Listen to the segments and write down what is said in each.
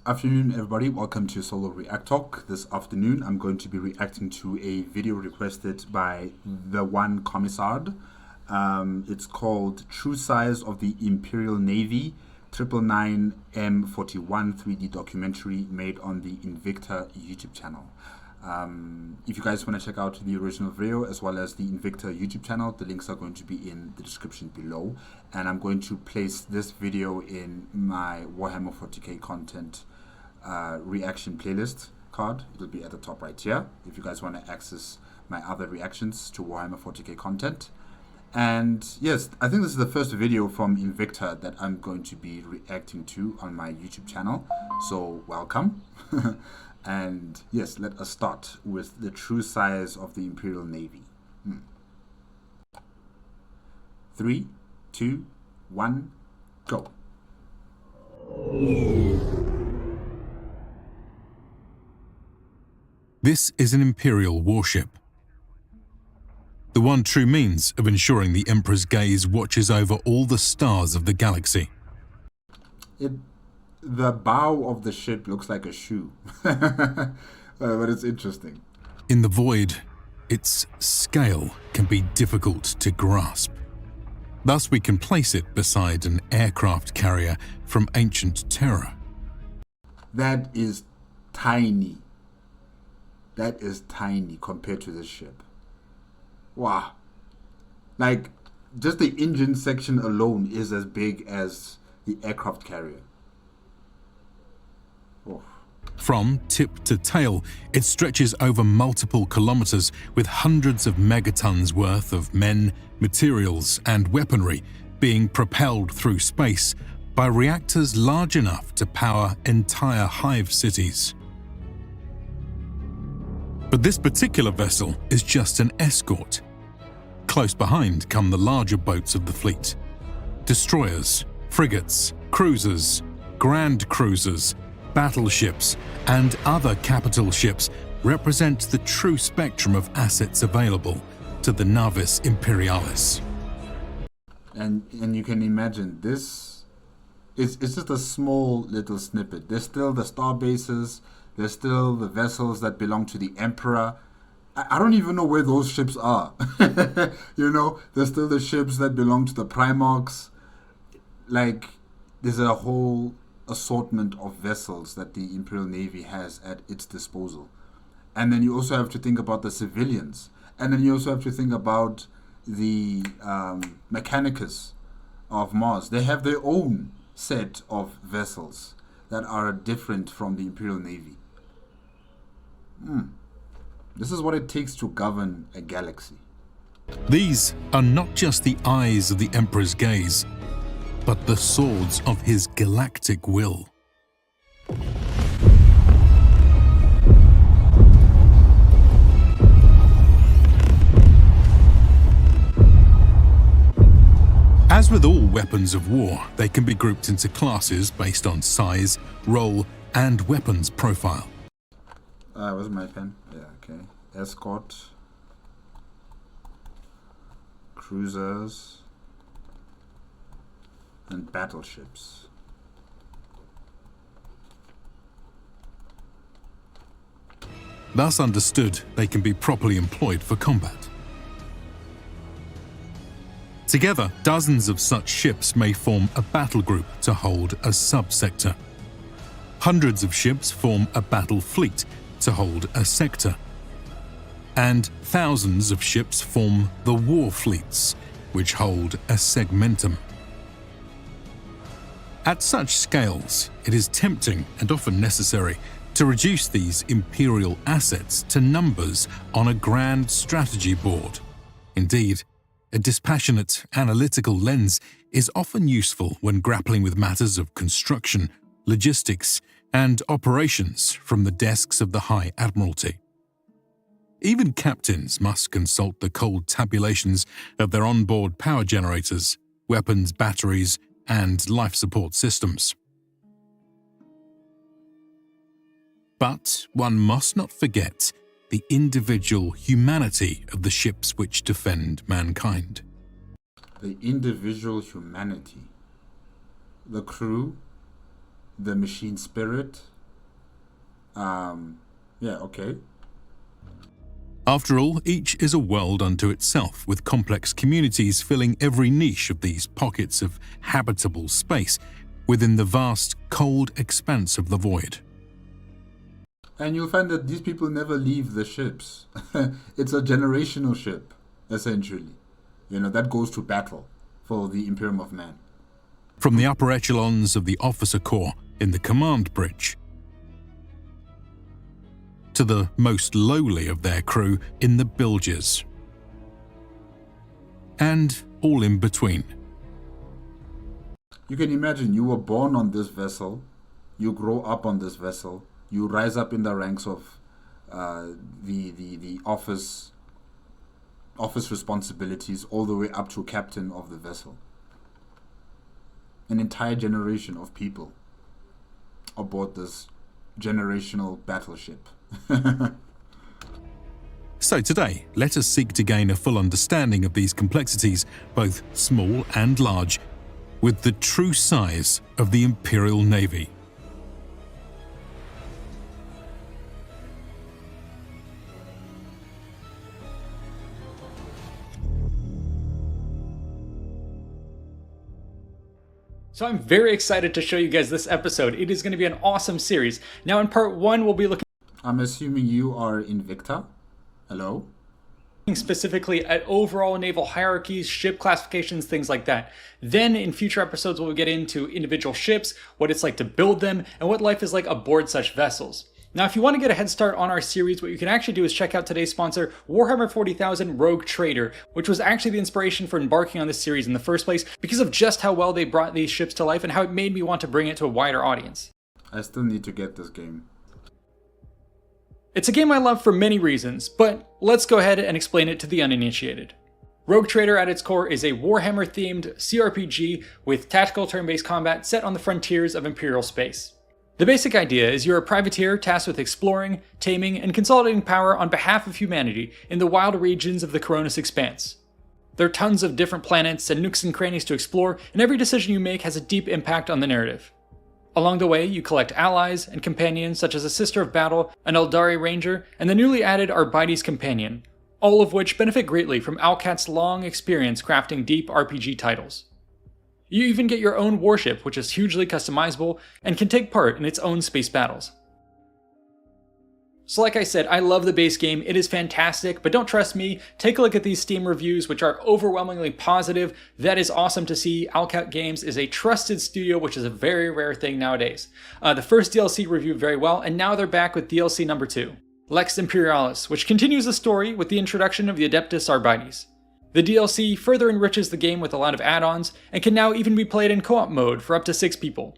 Afternoon, everybody. Welcome to Solo ReacTalk. This afternoon, I'm going to be reacting to a video requested by the one commissar. It's called True Size of the Imperial Navy 999 M41 3D documentary made on the Invicta YouTube channel. If you guys want to check out the original video as well as the Invicta YouTube channel, the links are going to be in the description below. And I'm going to place this video in my Warhammer 40k content reaction playlist card. It'll be at the top right here if you guys want to access my other reactions to Warhammer 40k content. And yes, I think this is the first video from Invicta that I'm going to be reacting to on my YouTube channel, so welcome. And yes, let us start with the true size of the Imperial Navy. 3, 2, 1, go. This is an Imperial warship. The one true means of ensuring the Emperor's gaze watches over all the stars of the galaxy. The bow of the ship looks like a shoe, but it's interesting. In the void, its scale can be difficult to grasp. Thus, we can place it beside an aircraft carrier from ancient Terra. That is tiny. That is tiny compared to this ship. Wow. Like, just the engine section alone is as big as the aircraft carrier. Oh. From tip to tail, it stretches over multiple kilometers with hundreds of megatons worth of men, materials, and weaponry being propelled through space by reactors large enough to power entire hive cities. But this particular vessel is just an escort. Close behind come the larger boats of the fleet. Destroyers, frigates, cruisers, grand cruisers, battleships, and other capital ships represent the true spectrum of assets available to the Navis Imperialis. And you can imagine this it's just a small little snippet. There's still the star bases, there's still the vessels that belong to the Emperor. I don't even know where those ships are. You know, there's still the ships that belong to the Primarchs. Like, there's a whole assortment of vessels that the Imperial Navy has at its disposal. And then you also have to think about the civilians. And then you also have to think about the Mechanicus of Mars. They have their own set of vessels that are different from the Imperial Navy. This is what it takes to govern a galaxy. These are not just the eyes of the Emperor's gaze, but the swords of his galactic will. As with all weapons of war, they can be grouped into classes based on size, role, and weapons profile. Where's my pen? Yeah, okay. Escort, cruisers, and battleships. Thus understood, they can be properly employed for combat. Together, dozens of such ships may form a battle group to hold a subsector. Hundreds of ships form a battle fleet to hold a sector. And thousands of ships form the war fleets, which hold a segmentum. At such scales, it is tempting and often necessary to reduce these imperial assets to numbers on a grand strategy board. Indeed, a dispassionate, analytical lens is often useful when grappling with matters of construction, logistics, and operations from the desks of the High Admiralty. Even captains must consult the cold tabulations of their onboard power generators, weapons batteries, and life support systems. But one must not forget the individual humanity of the ships which defend mankind. The individual humanity. The crew, the machine spirit, Yeah, okay. After all, each is a world unto itself, with complex communities filling every niche of these pockets of habitable space within the vast, cold expanse of the void. And you'll find that these people never leave the ships. It's a generational ship, essentially. That goes to battle for the Imperium of Man. From the upper echelons of the officer corps in the command bridge, to the most lowly of their crew in the bilges, and all in between. You can imagine you were born on this vessel, you grow up on this vessel, you rise up in the ranks of the office responsibilities all the way up to captain of the vessel. An entire generation of people aboard this generational battleship. So today, let us seek to gain a full understanding of these complexities, both small and large, with the true size of the Imperial Navy. So I'm very excited to show you guys this episode. It is going to be an awesome series. Now in part 1, we'll be looking I'm assuming you are Invicta. Hello? specifically at overall naval hierarchies, ship classifications, things like that. Then in future episodes, we'll get into individual ships, what it's like to build them, and what life is like aboard such vessels. Now, if you want to get a head start on our series, what you can actually do is check out today's sponsor, Warhammer 40,000 Rogue Trader, which was actually the inspiration for embarking on this series in the first place because of just how well they brought these ships to life and how it made me want to bring it to a wider audience. I still need to get this game. It's a game I love for many reasons, but let's go ahead and explain it to the uninitiated. Rogue Trader at its core is a Warhammer-themed CRPG with tactical turn-based combat set on the frontiers of Imperial space. The basic idea is you're a privateer tasked with exploring, taming, and consolidating power on behalf of humanity in the wild regions of the Coronis Expanse. There are tons of different planets and nooks and crannies to explore, and every decision you make has a deep impact on the narrative. Along the way, you collect allies and companions such as a Sister of Battle, an Eldari Ranger, and the newly added Arbites Companion, all of which benefit greatly from Alcat's long experience crafting deep RPG titles. You even get your own warship, which is hugely customizable and can take part in its own space battles. So like I said, I love the base game, it is fantastic, but don't trust me, take a look at these Steam reviews which are overwhelmingly positive. That is awesome to see. Alcat Games is a trusted studio, which is a very rare thing nowadays. The first DLC reviewed very well, and now they're back with DLC number 2, Lex Imperialis, which continues the story with the introduction of the Adeptus Arbites. The DLC further enriches the game with a lot of add-ons, and can now even be played in co-op mode for up to 6 people.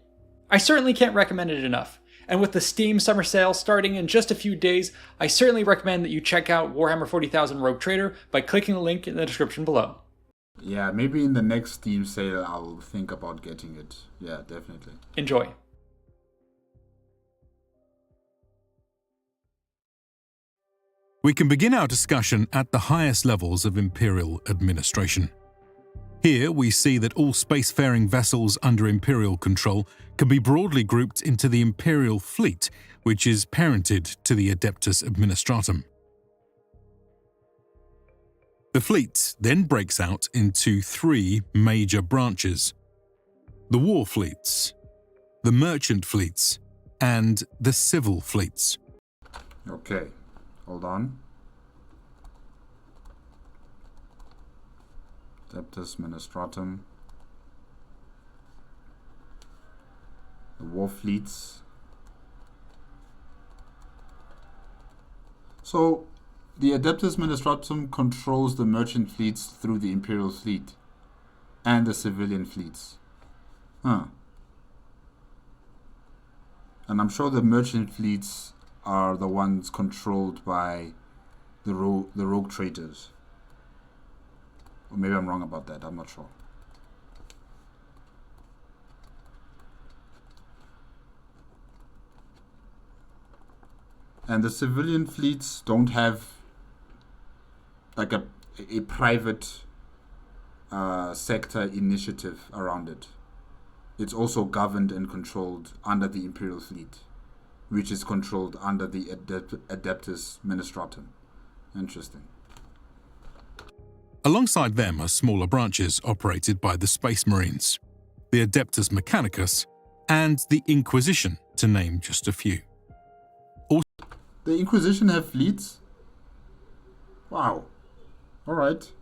I certainly can't recommend it enough. And with the Steam summer sale starting in just a few days, I certainly recommend that you check out Warhammer 40,000 Rogue Trader by clicking the link in the description below. Yeah, maybe in the next Steam sale I'll think about getting it. Yeah, definitely. Enjoy. We can begin our discussion at the highest levels of Imperial administration. Here we see that all spacefaring vessels under Imperial control can be broadly grouped into the Imperial fleet, which is parented to the Adeptus Administratum. The fleet then breaks out into 3 major branches: the war fleets, the merchant fleets, and the civil fleets. Okay, hold on. Adeptus Administratum. The war fleets. So, the Adeptus Administratum controls the merchant fleets through the Imperial fleet and the civilian fleets. And I'm sure the merchant fleets are the ones controlled by the rogue traders. Or maybe I'm wrong about that, I'm not sure. And the civilian fleets don't have like a private sector initiative around it. It's also governed and controlled under the Imperial fleet. which is controlled under the Adeptus Ministratum. Interesting. Alongside them are smaller branches operated by the Space Marines, the Adeptus Mechanicus, and the Inquisition, to name just a few. The Inquisition have fleets? Wow. Alright.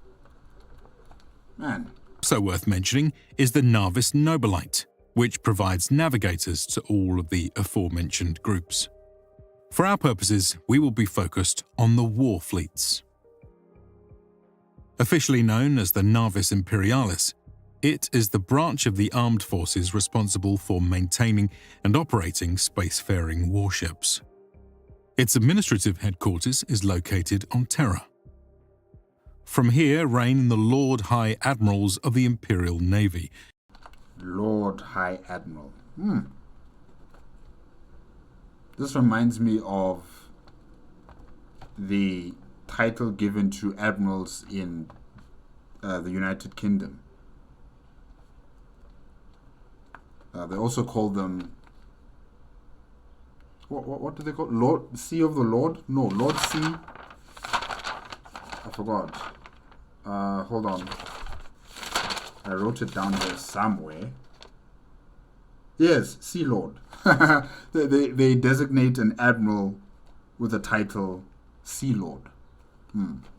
Man. Also worth mentioning is the Navis Nobilite, which provides navigators to all of the aforementioned groups. For our purposes, we will be focused on the war fleets. Officially known as the Navis Imperialis, it is the branch of the armed forces responsible for maintaining and operating spacefaring warships. Its administrative headquarters is located on Terra. From here reign the Lord High Admirals of the Imperial Navy. Lord High Admiral. This reminds me of the title given to admirals in the United Kingdom. They also call them... What do they call? Lord Sea of the Lord? No, Lord Sea. I forgot. Hold on. I wrote it down here somewhere. Yes, Sea Lord. they designate an admiral with the title Sea Lord.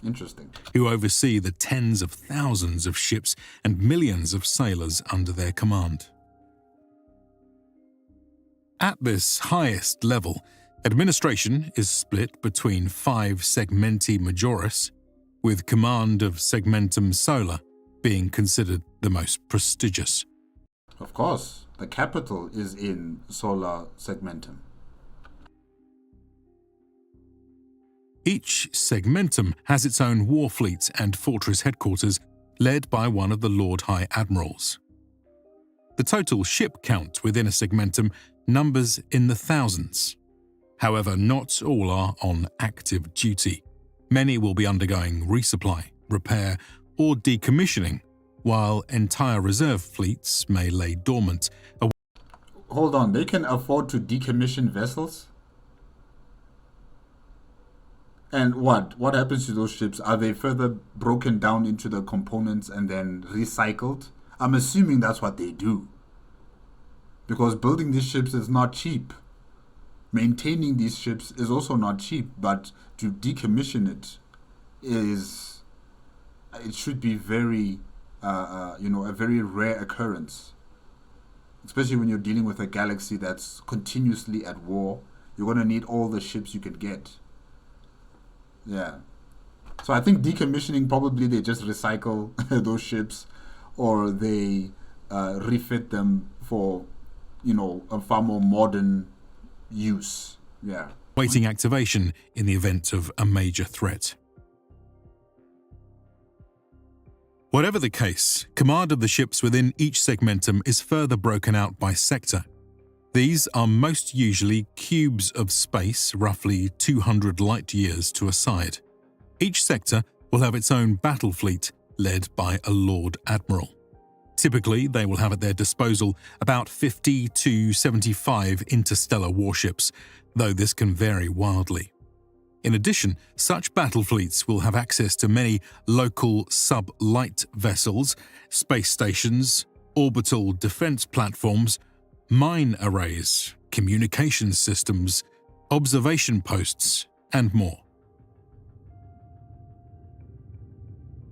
Interesting. Who oversee the tens of thousands of ships and millions of sailors under their command. At this highest level, administration is split between 5 segmenti majoris, with command of segmentum solar being considered the most prestigious. Of course, the capital is in Solar Segmentum. Each segmentum has its own war fleet and fortress headquarters led by one of the Lord High Admirals. The total ship count within a segmentum numbers in the thousands. However, not all are on active duty. Many will be undergoing resupply, repair, or decommissioning, while entire reserve fleets may lay dormant. Hold on, they can afford to decommission vessels? And what happens to those ships? Are they further broken down into the components and then recycled? I'm assuming that's what they do. Because building these ships is not cheap. Maintaining these ships is also not cheap, but to decommission it should be very, a very rare occurrence. Especially when you're dealing with a galaxy that's continuously at war. You're going to need all the ships you can get. Yeah. So I think decommissioning, probably they just recycle those ships, or they refit them for, a far more modern use. Yeah. Waiting activation in the event of a major threat. Whatever the case, command of the ships within each segmentum is further broken out by sector. These are most usually cubes of space, roughly 200 light-years to a side. Each sector will have its own battle fleet, led by a Lord Admiral. Typically, they will have at their disposal about 50 to 75 interstellar warships, though this can vary wildly. In addition, such battle fleets will have access to many local sub-light vessels, space stations, orbital defense platforms, mine arrays, communications systems, observation posts, and more.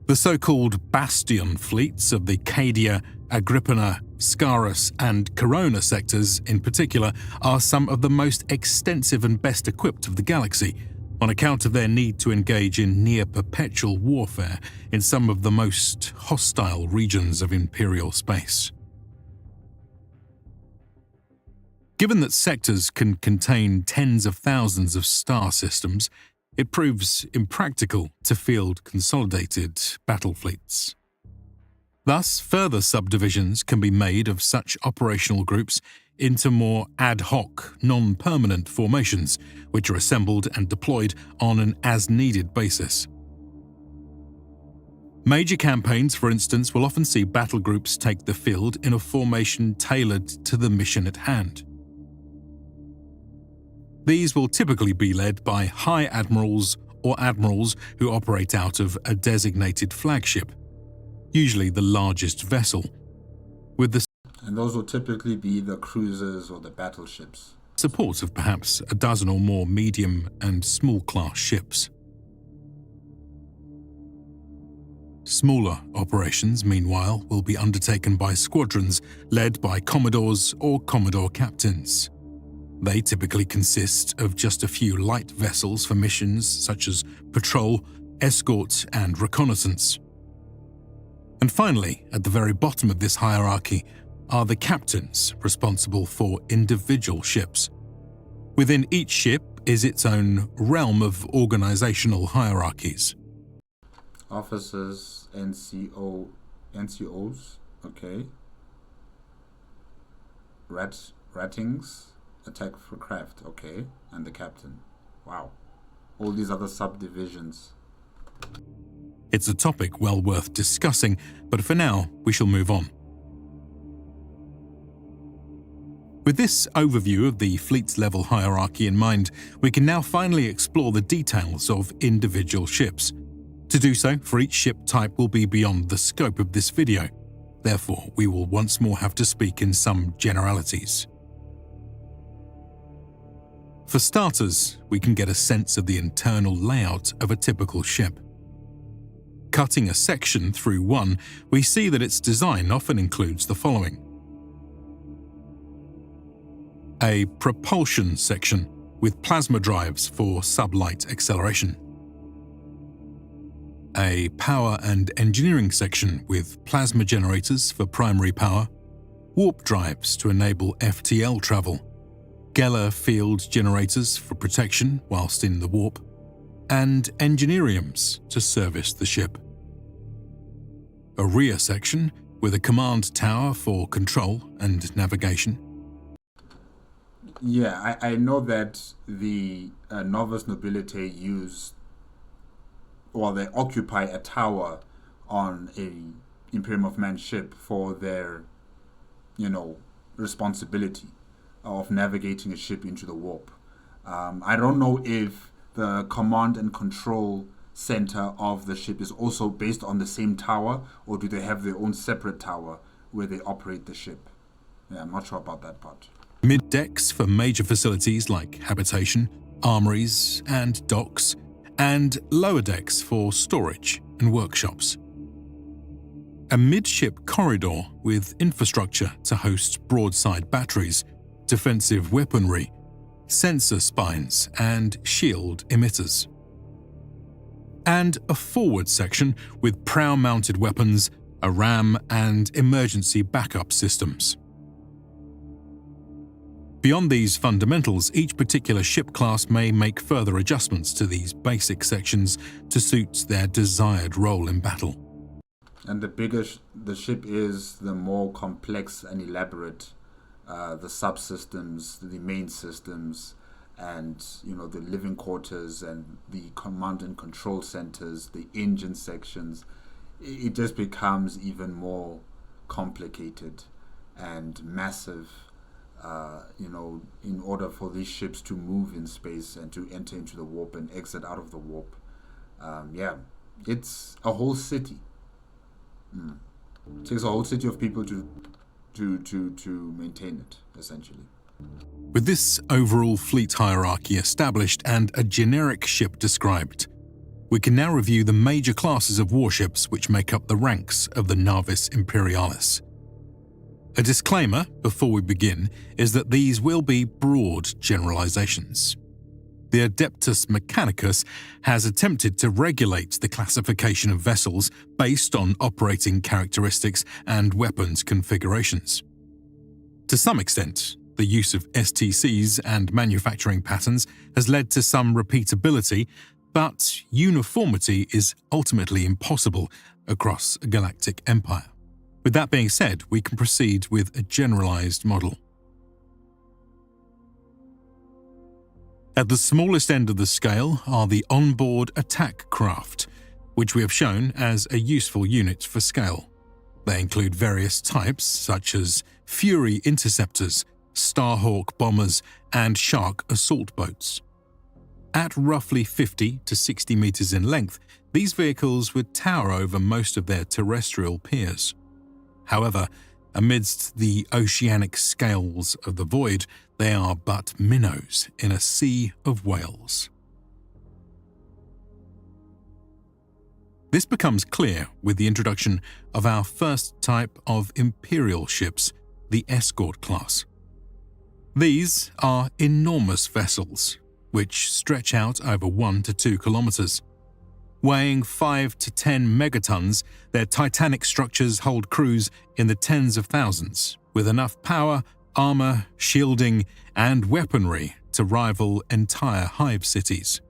The so-called Bastion fleets of the Cadia, Agrippina, Scarus, and Corona sectors in particular are some of the most extensive and best equipped of the galaxy, on account of their need to engage in near-perpetual warfare in some of the most hostile regions of Imperial space. Given that sectors can contain tens of thousands of star systems, it proves impractical to field consolidated battle fleets. Thus, further subdivisions can be made of such operational groups into more ad hoc, non-permanent formations, which are assembled and deployed on an as-needed basis. Major campaigns, for instance, will often see battle groups take the field in a formation tailored to the mission at hand. These will typically be led by high admirals or admirals who operate out of a designated flagship, usually the largest vessel, with the And those will typically be the cruisers or the battleships. support of perhaps a dozen or more medium and small class ships. Smaller operations, meanwhile, will be undertaken by squadrons led by commodores or commodore captains. They typically consist of just a few light vessels for missions such as patrol, escort, and reconnaissance. And finally, at the very bottom of this hierarchy, are the captains responsible for individual ships. Within each ship is its own realm of organizational hierarchies. Officers, NCOs, okay. Ratings, attack for craft, okay. And the captain. Wow. All these other subdivisions. It's a topic well worth discussing, but for now, we shall move on. With this overview of the fleet's level hierarchy in mind, we can now finally explore the details of individual ships. To do so, for each ship type will be beyond the scope of this video. Therefore, we will once more have to speak in some generalities. For starters, we can get a sense of the internal layout of a typical ship. Cutting a section through one, we see that its design often includes the following: a propulsion section with plasma drives for sublight acceleration, a power and engineering section with plasma generators for primary power, warp drives to enable FTL travel, Geller field generators for protection whilst in the warp, and engineeriums to service the ship. A rear section with a command tower for control and navigation. Yeah, I know that the novice nobility use, or they occupy a tower on a Imperium of Man ship for their, responsibility of navigating a ship into the warp. I don't know if the command and control center of the ship is also based on the same tower, or do they have their own separate tower where they operate the ship? Yeah, I'm not sure about that part. Mid-decks for major facilities like habitation, armories, and docks, and lower decks for storage and workshops. A midship corridor with infrastructure to host broadside batteries, defensive weaponry, sensor spines, and shield emitters. And a forward section with prow-mounted weapons, a ram, and emergency backup systems. Beyond these fundamentals, each particular ship class may make further adjustments to these basic sections to suit their desired role in battle. And the bigger the ship is, the more complex and elaborate the subsystems, the main systems, and the living quarters and the command and control centers, the engine sections. It just becomes even more complicated and massive. In order for these ships to move in space and to enter into the warp and exit out of the warp. It's a whole city. It takes a whole city of people to maintain it, essentially. With this overall fleet hierarchy established and a generic ship described, we can now review the major classes of warships which make up the ranks of the Navis Imperialis. A disclaimer before we begin is that these will be broad generalizations. The Adeptus Mechanicus has attempted to regulate the classification of vessels based on operating characteristics and weapons configurations. To some extent, the use of STCs and manufacturing patterns has led to some repeatability, but uniformity is ultimately impossible across a galactic empire. With that being said, we can proceed with a generalized model. At the smallest end of the scale are the onboard attack craft, which we have shown as a useful unit for scale. They include various types such as Fury interceptors, Starhawk bombers, and Shark assault boats. At roughly 50 to 60 meters in length, these vehicles would tower over most of their terrestrial peers. However, amidst the oceanic scales of the void, they are but minnows in a sea of whales. This becomes clear with the introduction of our first type of Imperial ships, the escort class. These are enormous vessels, which stretch out over 1 to 2 kilometers. Weighing 5 to 10 megatons, their titanic structures hold crews in the tens of thousands, with enough power, armor, shielding, and weaponry to rival entire hive cities.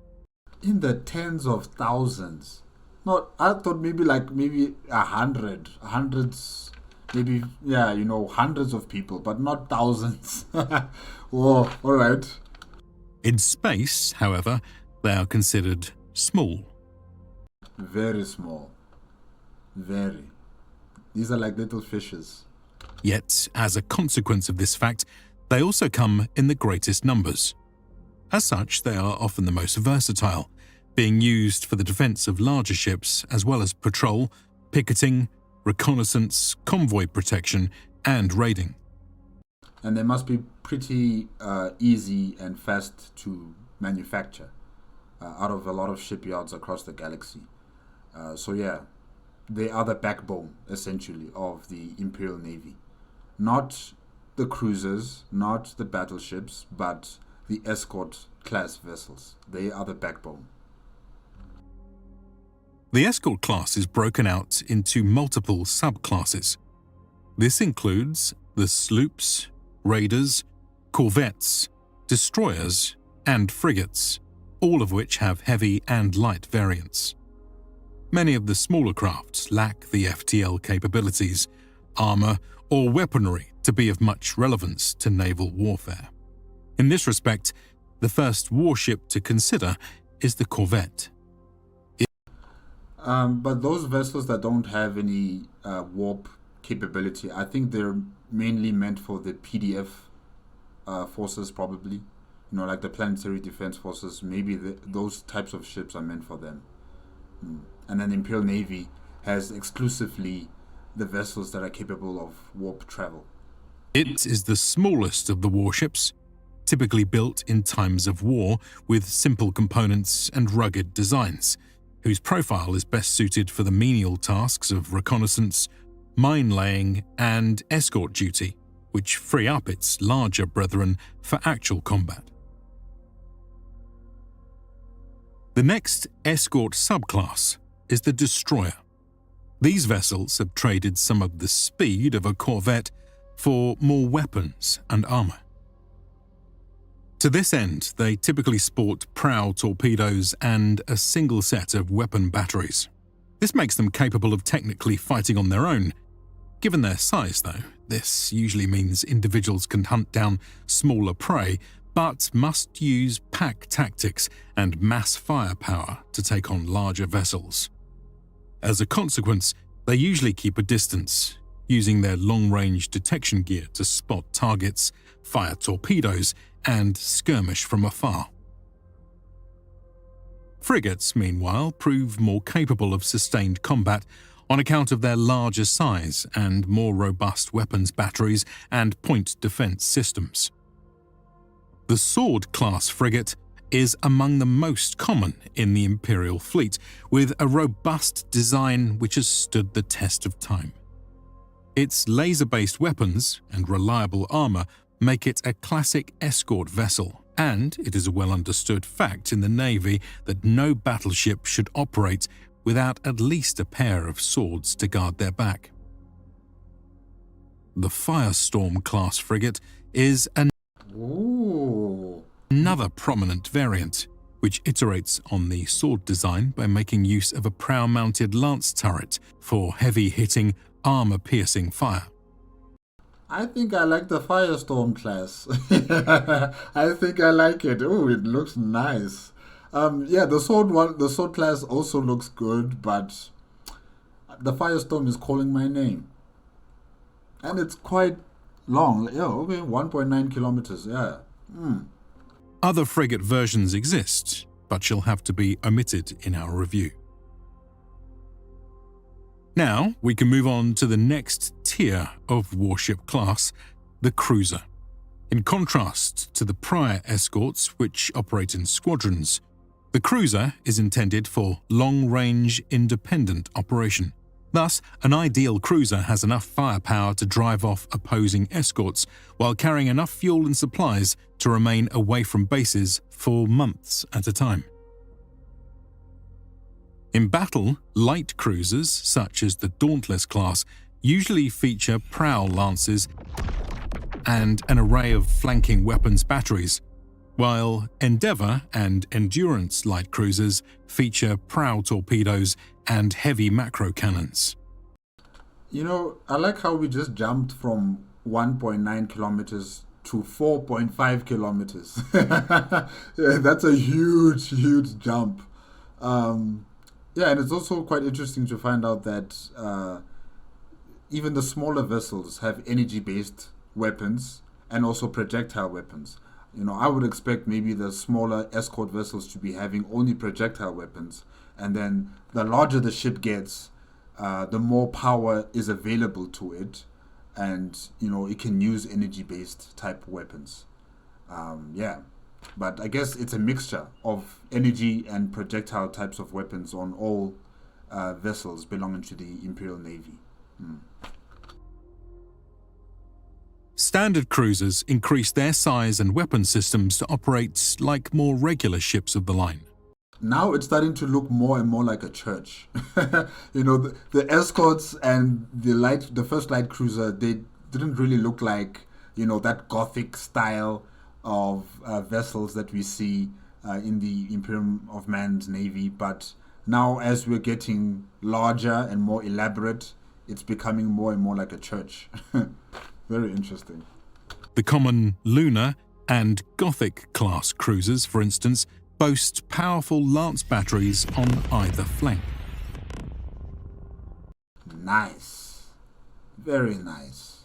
In the tens of thousands. No, I thought maybe 100, hundreds, maybe, hundreds of people, but not thousands. Oh, all right. In space, however, they are considered small. Very small. Very. These are like little fishes. Yet, as a consequence of this fact, they also come in the greatest numbers. As such, they are often the most versatile, being used for the defense of larger ships as well as patrol, picketing, reconnaissance, convoy protection, and raiding. And they must be pretty easy and fast to manufacture out of a lot of shipyards across the galaxy. They are the backbone, essentially, of the Imperial Navy. Not the cruisers, not the battleships, but the escort class vessels. They are the backbone. The escort class is broken out into multiple subclasses. This includes the sloops, raiders, corvettes, destroyers, and frigates, all of which have heavy and light variants. Many of the smaller crafts lack the FTL capabilities, armor, or weaponry to be of much relevance to naval warfare. In this respect, the first warship to consider is the corvette. But those vessels that don't have any warp capability, I think they're mainly meant for the PDF forces, probably. Like the planetary defense forces. Maybe those types of ships are meant for them. And then the Imperial Navy has exclusively the vessels that are capable of warp travel. It is the smallest of the warships, typically built in times of war with simple components and rugged designs, whose profile is best suited for the menial tasks of reconnaissance, mine-laying, and escort duty, which free up its larger brethren for actual combat. The next escort subclass is the destroyer. These vessels have traded some of the speed of a corvette for more weapons and armor. To this end, they typically sport prow torpedoes and a single set of weapon batteries. This makes them capable of technically fighting on their own. Given their size, though, this usually means individuals can hunt down smaller prey, but must use pack tactics and mass firepower to take on larger vessels. As a consequence, they usually keep a distance, using their long-range detection gear to spot targets, fire torpedoes, and skirmish from afar. Frigates, meanwhile, prove more capable of sustained combat on account of their larger size and more robust weapons batteries and point defense systems. The Sword-class frigate is among the most common in the Imperial fleet, with a robust design which has stood the test of time. Its laser-based weapons and reliable armor make it a classic escort vessel, and it is a well-understood fact in the Navy that no battleship should operate without at least a pair of swords to guard their back. The Firestorm-class frigate is another prominent variant, which iterates on the sword design by making use of a prow-mounted lance turret for heavy-hitting, armor-piercing fire. I think I like the Firestorm class. I think I like it. Oh, it looks nice. The sword class also looks good, but the Firestorm is calling my name. And it's quite Long, yeah, okay, 1.9 kilometers, yeah. Other frigate versions exist, but shall have to be omitted in our review. Now we can move on to the next tier of warship class, the cruiser. In contrast to the prior escorts, which operate in squadrons, the cruiser is intended for long-range independent operation. Thus, an ideal cruiser has enough firepower to drive off opposing escorts while carrying enough fuel and supplies to remain away from bases for months at a time. In battle, light cruisers, such as the Dauntless class, usually feature prow lances and an array of flanking weapons batteries, while Endeavour and Endurance light cruisers feature prow torpedoes and heavy macro cannons. You know, I like how we just jumped from 1.9 kilometers to 4.5 kilometers. Yeah, that's a huge, huge jump. Yeah, and it's also quite interesting to find out that even the smaller vessels have energy-based weapons and also projectile weapons. You know, I would expect maybe the smaller escort vessels to be having only projectile weapons, and then the larger the ship gets, the more power is available to it, and you know it can use energy-based type weapons. Yeah, but I guess it's a mixture of energy and projectile types of weapons on all vessels belonging to the Imperial Navy. Standard cruisers increase their size and weapon systems to operate like more regular ships of the line. Now it's starting to look more and more like a church. You know, the escorts and the first light cruiser, they didn't really look like, you know, that Gothic style of vessels that we see in the Imperial of Man's Navy. But now, as we're getting larger and more elaborate, it's becoming more and more like a church. Very interesting. The common Lunar and Gothic class cruisers, for instance, boast powerful lance batteries on either flank. Nice. Very nice.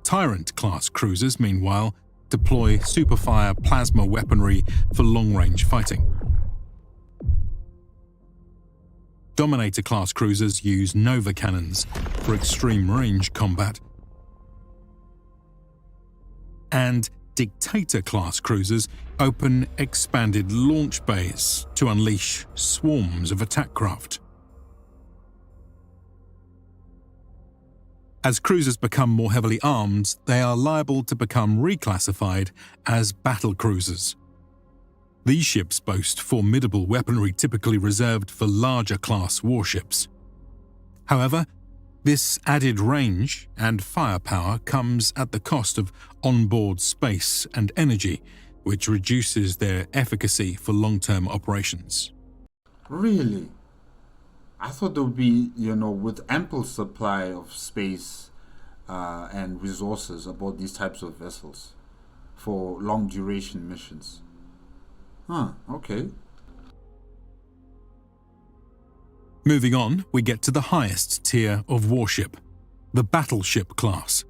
Tyrant class cruisers, meanwhile, deploy superfire plasma weaponry for long-range fighting. Dominator class cruisers use Nova cannons for extreme range combat, and Dictator class cruisers open expanded launch bays to unleash swarms of attack craft. As cruisers become more heavily armed, they are liable to become reclassified as battle cruisers. These ships boast formidable weaponry typically reserved for larger class warships. However, this added range and firepower comes at the cost of onboard space and energy, which reduces their efficacy for long-term operations. Really? I thought there would be, you know, with ample supply of space and resources aboard these types of vessels for long duration missions. Okay. Moving on, we get to the highest tier of warship, the battleship class.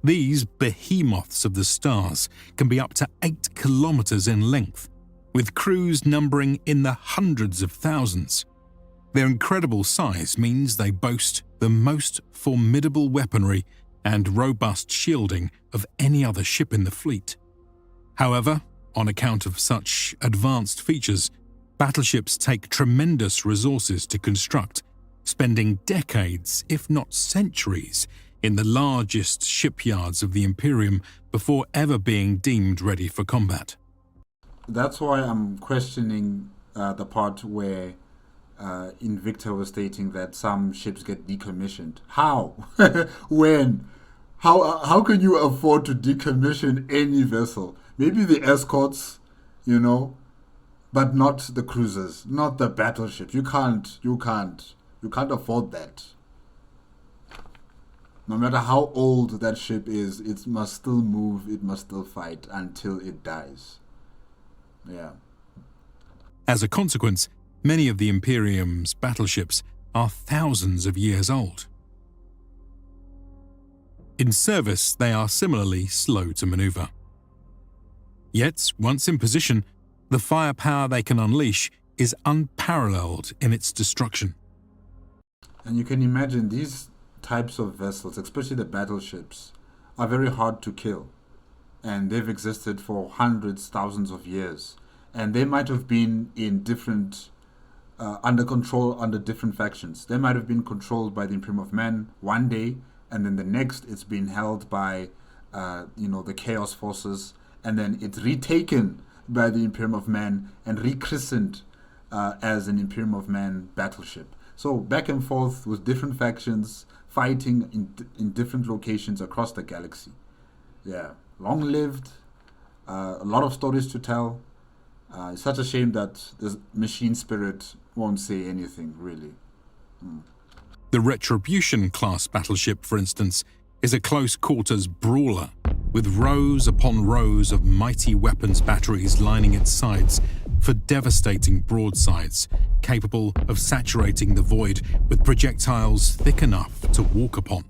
These behemoths of the stars can be up to 8 kilometers in length, with crews numbering in the hundreds of thousands. Their incredible size means they boast the most formidable weaponry and robust shielding of any other ship in the fleet. However, on account of such advanced features, battleships take tremendous resources to construct, spending decades, if not centuries, in the largest shipyards of the Imperium before ever being deemed ready for combat. That's why I'm questioning the part where Invicta was stating that some ships get decommissioned. How? When? How can you afford to decommission any vessel? Maybe the escorts, you know, but not the cruisers, not the battleships. You can't afford that. No matter how old that ship is, it must still move, it must still fight until it dies. Yeah. As a consequence, many of the Imperium's battleships are thousands of years old. In service, they are similarly slow to maneuver. Yet, once in position, the firepower they can unleash is unparalleled in its destruction. And you can imagine these types of vessels, especially the battleships, are very hard to kill. And they've existed for hundreds, thousands of years. And they might have been in different, under control under different factions. They might have been controlled by the Imperium of Man one day, and then the next it's been held by, the Chaos Forces, and then it's retaken by the Imperium of Man and rechristened as an Imperium of Man battleship. So back and forth with different factions, fighting in different locations across the galaxy. Yeah, long-lived, a lot of stories to tell. It's such a shame that the machine spirit won't say anything, really. The Retribution-class battleship, for instance, is a close-quarters brawler, with rows upon rows of mighty weapons batteries lining its sides for devastating broadsides, capable of saturating the void with projectiles thick enough to walk upon.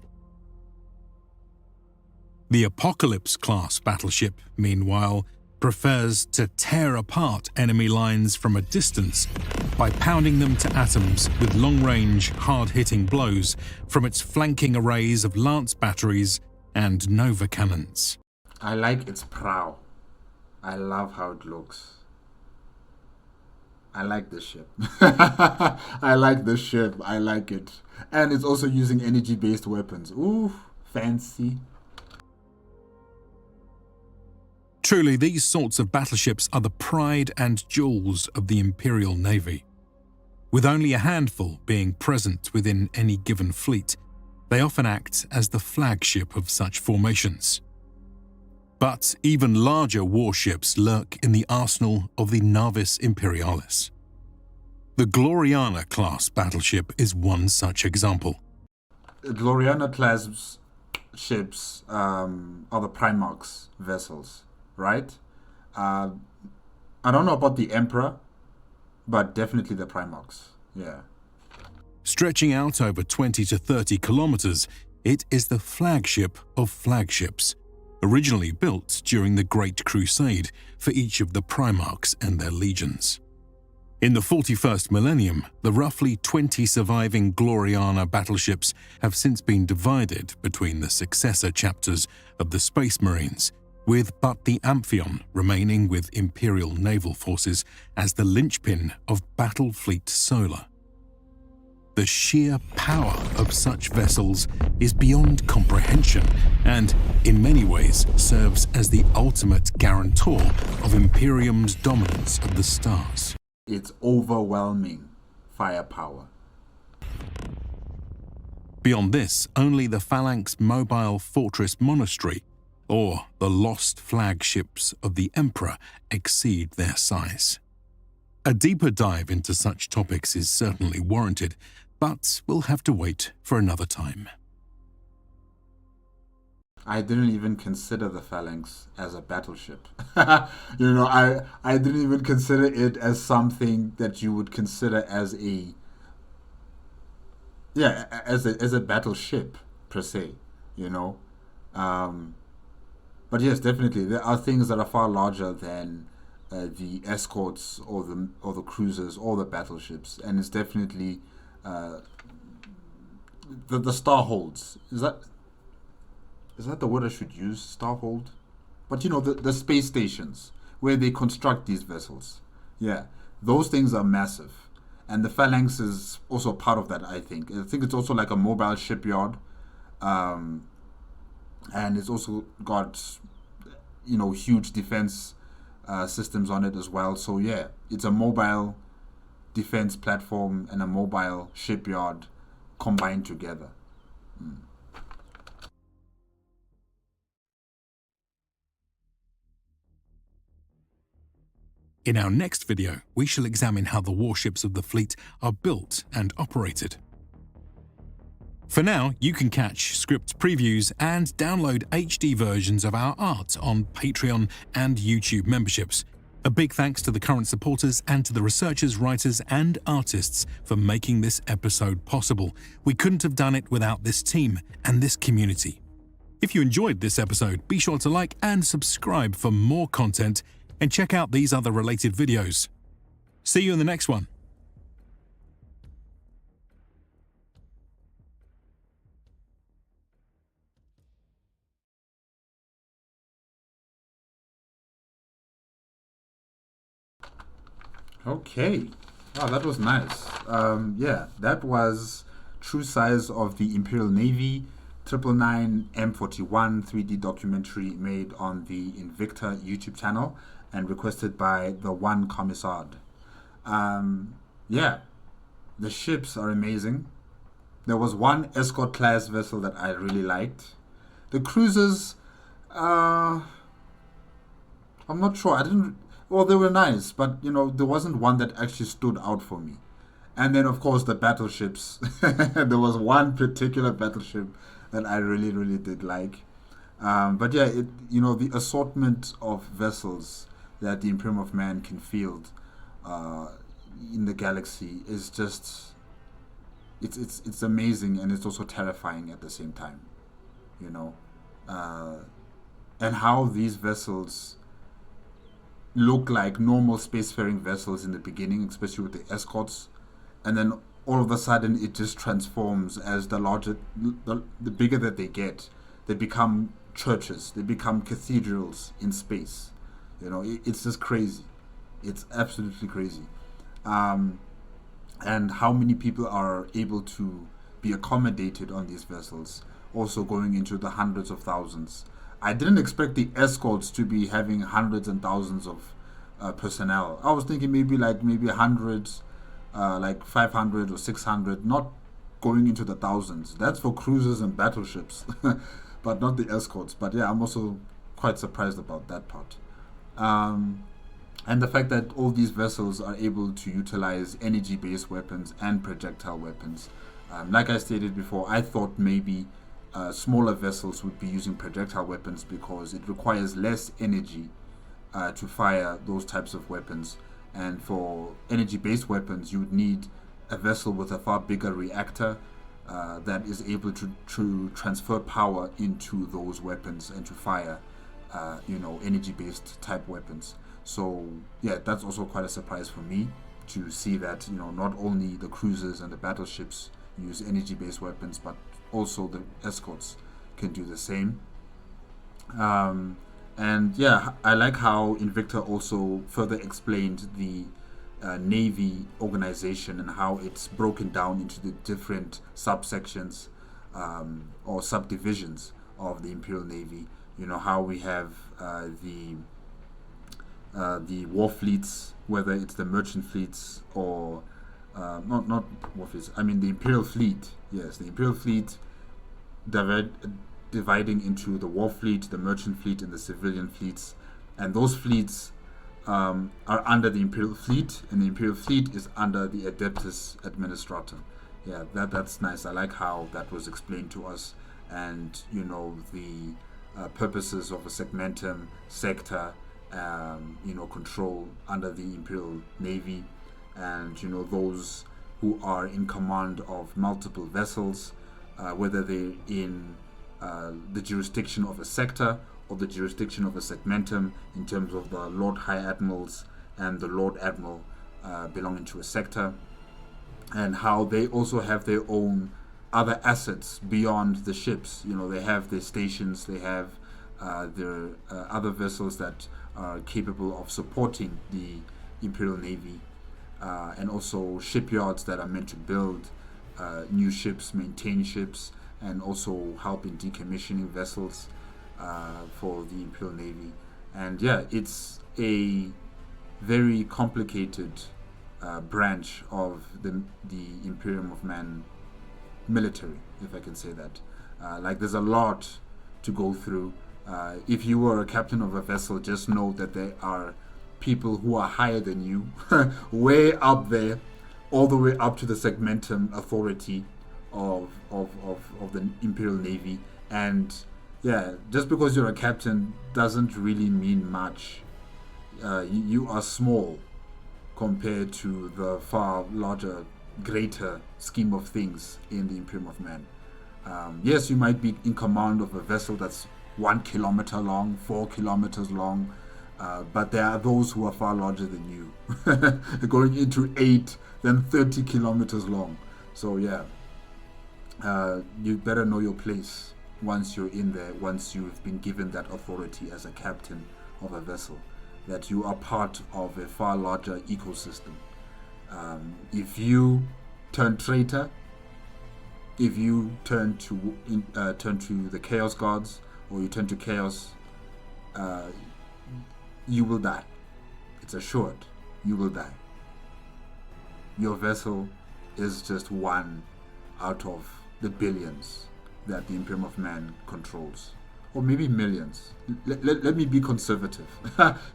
The Apocalypse-class battleship, meanwhile, prefers to tear apart enemy lines from a distance by pounding them to atoms with long-range, hard-hitting blows from its flanking arrays of lance batteries and nova cannons. I like its prow. I love how it looks. I like this ship. I like this ship. I like it. And it's also using energy-based weapons. Ooh, fancy. Truly, these sorts of battleships are the pride and jewels of the Imperial Navy. With only a handful being present within any given fleet, they often act as the flagship of such formations. But even larger warships lurk in the arsenal of the Navis Imperialis. The Gloriana-class battleship is one such example. Gloriana-class ships are the Primarch's vessels, right? I don't know about the Emperor, but definitely the Primarchs, yeah. Stretching out over 20 to 30 kilometers, it is the flagship of flagships, originally built during the Great Crusade for each of the Primarchs and their legions. In the 41st millennium, the roughly 20 surviving Gloriana battleships have since been divided between the successor chapters of the Space Marines, with but the Amphion remaining with Imperial naval forces as the linchpin of Battle Fleet Solar. The sheer power of such vessels is beyond comprehension and, in many ways, serves as the ultimate guarantor of Imperium's dominance of the stars. It's overwhelming firepower. Beyond this, only the Phalanx Mobile Fortress Monastery or the lost flagships of the Emperor exceed their size. A deeper dive into such topics is certainly warranted, but we'll have to wait for another time. I didn't even consider the Phalanx as a battleship. I didn't even consider it as something that you would consider as a battleship per se, But yes, definitely there are things that are far larger than the escorts or the cruisers or the battleships, and it's definitely the Starholds. Is that the word I should use? Starhold? But the space stations where they construct these vessels. Yeah, those things are massive. And the Phalanx is also part of that, I think. I think it's also like a mobile shipyard. And it's also got, huge defense systems on it as well. So yeah, it's a mobile defense platform and a mobile shipyard combined together. In our next video, we shall examine how the warships of the fleet are built and operated. For now, you can catch script previews and download HD versions of our art on Patreon and YouTube memberships. A big thanks to the current supporters and to the researchers, writers, and artists for making this episode possible. We couldn't have done it without this team and this community. If you enjoyed this episode, be sure to like and subscribe for more content and check out these other related videos. See you in the next one. Okay. Oh, that was nice. Yeah, that was True Size of the Imperial Navy, 999 M41 3D documentary made on the Invicta YouTube channel and requested by the one Commissard. Yeah, the ships are amazing. There was one escort class vessel that I really liked. The cruisers, I'm not sure. I didn't. Well, they were nice, but there wasn't one that actually stood out for me. And then, of course, the battleships. There was one particular battleship that I really, really did like. But yeah, the assortment of vessels that the Imperium of Man can field in the galaxy is just, it's amazing, and it's also terrifying at the same time. And how these vessels look like normal spacefaring vessels in the beginning, especially with the escorts, and then all of a sudden it just transforms as the larger, the bigger that they get, they become churches, they become cathedrals in space. It's just crazy. It's absolutely crazy. And how many people are able to be accommodated on these vessels, also going into the hundreds of thousands. I didn't expect the escorts to be having hundreds and thousands of personnel. I was thinking maybe hundreds, like 500 or 600, not going into the thousands. That's for cruisers and battleships, but not the escorts. But yeah, I'm also quite surprised about that part. And the fact that all these vessels are able to utilize energy-based weapons and projectile weapons. Like I stated before, I thought maybe smaller vessels would be using projectile weapons because it requires less energy to fire those types of weapons. And for energy-based weapons, you would need a vessel with a far bigger reactor that is able to transfer power into those weapons and to fire, energy-based type weapons. So yeah, that's also quite a surprise for me to see that not only the cruisers and the battleships use energy-based weapons, but also the escorts can do the same. And yeah, I like how Invicta also further explained the Navy organization and how it's broken down into the different subsections or subdivisions of the Imperial Navy. How we have the war fleets, whether it's the merchant fleets or not war fleets. I mean the Imperial fleet. Yes, the Imperial fleet dividing into the war fleet, the merchant fleet, and the civilian fleets. And those fleets are under the Imperial fleet, and the Imperial fleet is under the Adeptus Administratum. Yeah, that's nice. I like how that was explained to us, and the purposes of a segmentum, sector, control under the Imperial Navy, and those who are in command of multiple vessels, whether they're in the jurisdiction of a sector or the jurisdiction of a segmentum, in terms of the Lord High Admirals and the Lord Admiral belonging to a sector, and how they also have their own other assets beyond the ships. They have their stations, they have their other vessels that are capable of supporting the Imperial Navy, and also shipyards that are meant to build new ships, maintain ships, and also help in decommissioning vessels for the Imperial Navy. And yeah, it's a very complicated branch of the Imperium of Man military, if I can say that. There's a lot to go through. If you were a captain of a vessel, just know that there are people who are higher than you, way up there, all the way up to the segmentum authority of the Imperial Navy. And yeah, just because you're a captain doesn't really mean much. You are small compared to the far larger, greater scheme of things in the Imperium of Man. Yes, you might be in command of a vessel that's 1 kilometer long, 4 kilometers long, but there are those who are far larger than you, going into 8, then 30 kilometers long. So yeah, you better know your place once you're in there, once you've been given that authority as a captain of a vessel, that you are part of a far larger ecosystem. If you turn traitor, if you turn to the chaos gods, or you turn to chaos, you will die. It's assured, you will die. Your vessel is just one out of the billions that the Imperium of Man controls, or maybe millions. Let me be conservative.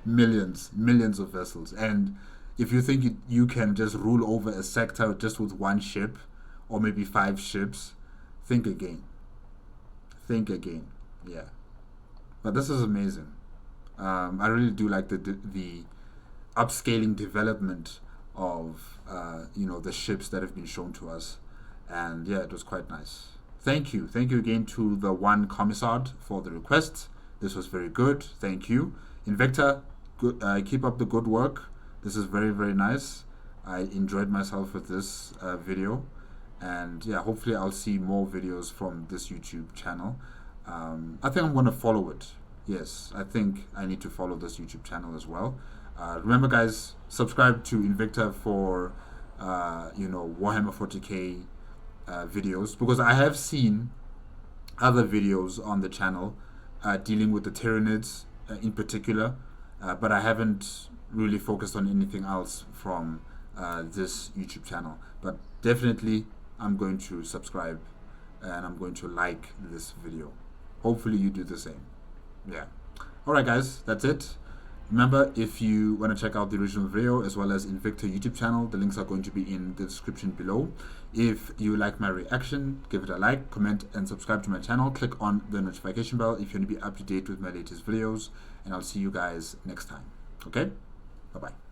millions of vessels. And if you think you can just rule over a sector just with one ship, or maybe 5 ships, think again. Think again. Yeah. But this is amazing. I really do like the upscaling development of the ships that have been shown to us, and yeah, it was quite nice. Thank you again to the one commissard for the request. This was very good. Thank you, Invicta. Good, keep up the good work. This is very, very nice. I enjoyed myself with this video, and yeah, hopefully I'll see more videos from this YouTube channel. I think I'm going to follow it. Yes, I think I need to follow this YouTube channel as well. Remember, guys, subscribe to Invicta for Warhammer 40k videos, because I have seen other videos on the channel dealing with the Tyranids in particular, but I haven't really focused on anything else from this YouTube channel. But definitely I'm going to subscribe and I'm going to like this video. Hopefully you do the same. Yeah. Alright guys, that's it. Remember, if you want to check out the original video as well as Invicta YouTube channel, the links are going to be in the description below. If you like my reaction, give it a like, comment, and subscribe to my channel. Click on the notification bell if you want to be up to date with my latest videos, and I'll see you guys next time. Okay? Bye-bye.